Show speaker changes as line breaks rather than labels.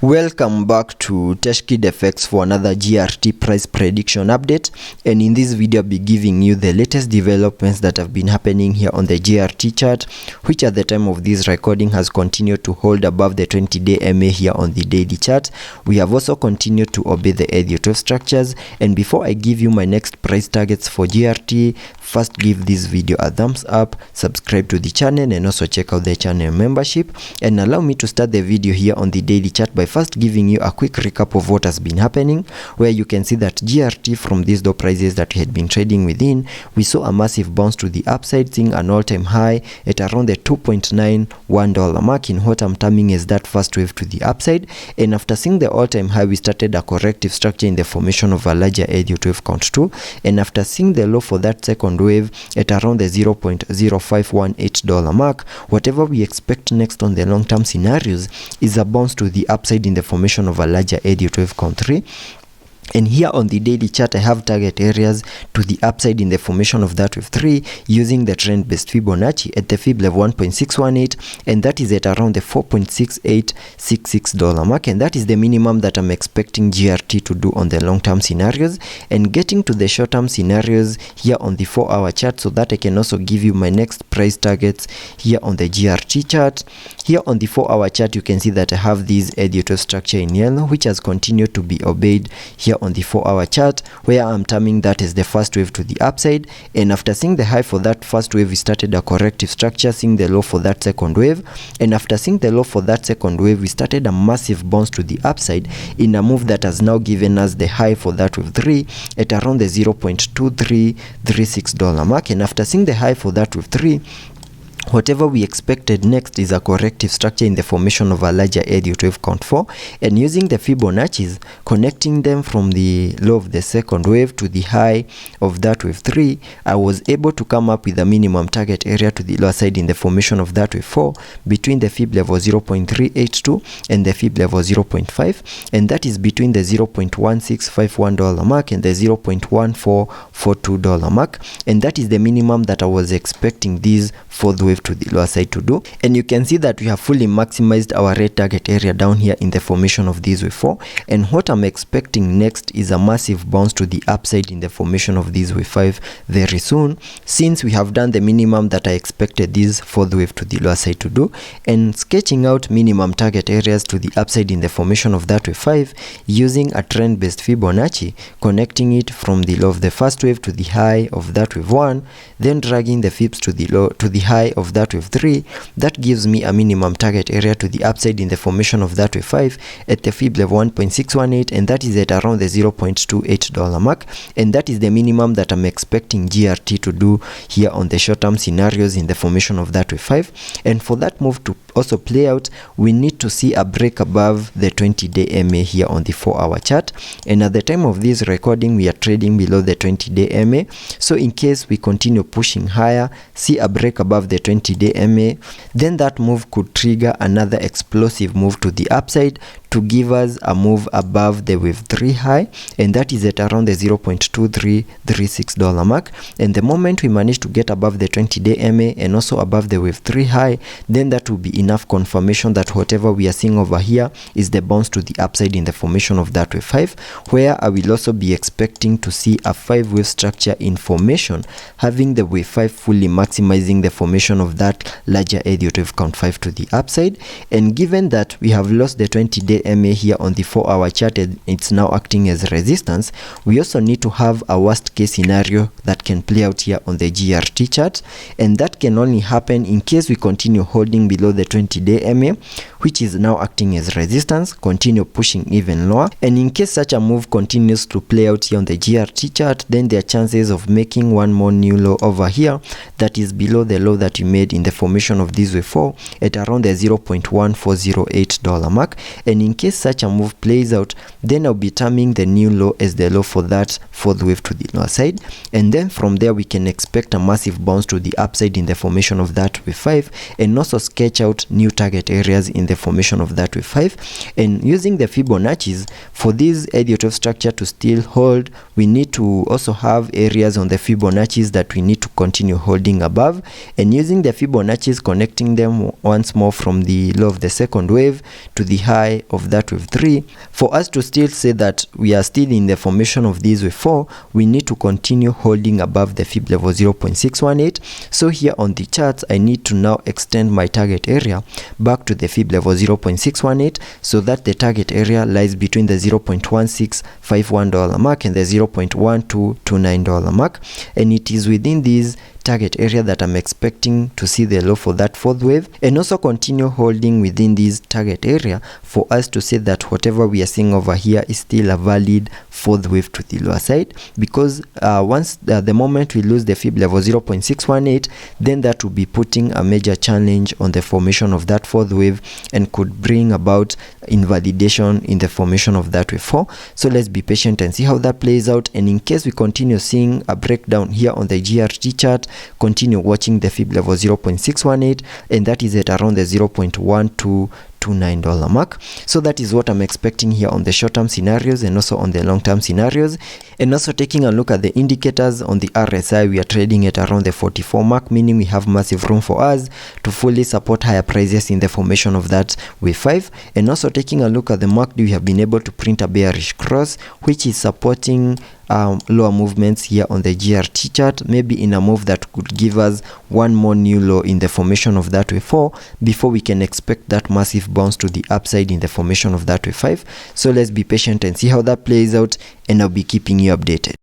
Welcome back to TechKidFX for another GRT price prediction update, and in this video I'll be giving you the latest developments that have been happening here on the GRT chart, which at the time of this recording has continued to hold above the 20-day MA here on the daily chart. We have also continued to obey the Elliot wave structures, and before I give you my next price targets for GRT, first give this video a thumbs up, subscribe to the channel, and also check out the channel membership. And allow me to start the video here on the daily chart by first giving you a quick recap of what has been happening, where you can see that GRT from these low prices that we had been trading within, we saw a massive bounce to the upside, seeing an all-time high at around the $2.91 mark in what I'm terming as that first wave to the upside. And after seeing the all-time high, we started a corrective structure in the formation of a larger Elliot wave count 2, and after seeing the low for that second wave at around the $0.0518 mark, whatever we expect next on the long-term scenarios is a bounce to the upside in the formation of a larger Elliot wave count 3. And here on the daily chart, I have target areas to the upside in the formation of that wave 3 using the trend-based Fibonacci at the Fib level 1.618, and that is at around the $4.6866 mark, and that is the minimum that I'm expecting GRT to do on the long-term scenarios. And getting to the short-term scenarios here on the 4-hour chart, so that I can also give you my next price targets here on the GRT chart. Here on the 4-hour chart, you can see that I have this Elliot wave structure in yellow, which has continued to be obeyed here on the 4-hour chart, where I'm terming that as the first wave to the upside. And after seeing the high for that first wave, we started a corrective structure, seeing the low for that second wave, and after seeing the low for that second wave, we started a massive bounce to the upside in a move that has now given us the high for that wave 3 at around the $0.2336 mark. And after seeing the high for that wave 3, whatever we expected next is a corrective structure in the formation of a larger Elliot wave count 4, and using the Fibonacci's, connecting them from the low of the second wave to the high of that wave 3, I was able to come up with a minimum target area to the lower side in the formation of that wave 4 between the Fib level 0.382 and the Fib level 0.5, and that is between the $0.1651 mark and the $0.1442 mark, and that is the minimum that I was expecting this fourth wave to the lower side to do. And you can see that we have fully maximized our red target area down here in the formation of this wave 4, and what I'm expecting next is a massive bounce to the upside in the formation of this wave 5 very soon, since we have done the minimum that I expected this fourth wave to the lower side to do. And sketching out minimum target areas to the upside in the formation of that wave 5 using a trend based Fibonacci, connecting it from the low of the first wave to the high of that wave 1, then dragging the fibs to the low to the high of that wave 3, that gives me a minimum target area to the upside in the formation of that wave 5 at the Fib level 1.618, and that is at around the $0.28 mark, and that is the minimum that I'm expecting GRT to do here on the short-term scenarios in the formation of that wave 5. And for that move to also play out, we need to see a break above the 20-day MA here on the 4-hour chart, and at the time of this recording we are trading below the 20-day MA. So in case we continue pushing higher, see a break above the 20-day MA, then that move could trigger another explosive move to the upside to give us a move above the wave 3 high, and that is at around the $0.2336 mark. And the moment we manage to get above the 20-day MA and also above the wave 3 high, then that will be enough confirmation that whatever we are seeing over here is the bounce to the upside in the formation of that wave 5, where I will also be expecting to see a 5-wave structure in formation, having the wave 5 fully maximizing the formation of that larger Elliot wave count 5 to the upside. And given that we have lost the 20-day MA here on the 4-hour chart and it's now acting as resistance, we also need to have a worst case scenario that can play out here on the GRT chart, and that can only happen in case we continue holding below the 20-day MA, which is now acting as resistance, continue pushing even lower. And in case such a move continues to play out here on the GRT chart, then there are chances of making one more new low over here that is below the low that you made in the formation of this wave 4 at around the $0.1408 mark. And in case such a move plays out, then I'll be terming the new low as the low for that fourth wave to the lower side, and then from there we can expect a massive bounce to the upside in the formation of that wave 5, and also sketch out new target areas in the formation of that wave 5. And using the Fibonacci's, for this Elliot wave structure to still hold, we need to also have areas on the Fibonacci's that we need to continue holding above, and using the Fibonacci's, connecting them once more from the low of the second wave to the high of that wave 3, for us to still say that we are still in the formation of this wave 4, we need to continue holding above the fib level 0.618. so here on the charts I need to now extend my target area back to the fib level 0.618, so that the target area lies between the $0.1651 mark and the $0.1229 mark, and it is within these target area that I'm expecting to see the low for that fourth wave, and also continue holding within this target area for us to say that whatever we are seeing over here is still a valid fourth wave to the lower side, because once the moment we lose the fib level 0.618, then that will be putting a major challenge on the formation of that fourth wave and could bring about invalidation in the formation of that wave 4. So let's be patient and see how that plays out, and in case we continue seeing a breakdown here on the GRT chart, continue watching the fib level 0.618, and that is at around the $0.1229 mark. So that is what I'm expecting here on the short-term scenarios and also on the long-term scenarios. And also taking a look at the indicators on the RSI, we are trading at around the 44 mark, meaning we have massive room for us to fully support higher prices in the formation of that wave 5. And also taking a look at the MACD, we have been able to print a bearish cross, which is supporting lower movements here on the GRT chart, maybe in a move that could give us one more new low in the formation of that wave 4 before we can expect that massive bounce to the upside in the formation of that wave 5. So let's be patient and see how that plays out, and I'll be keeping you updated.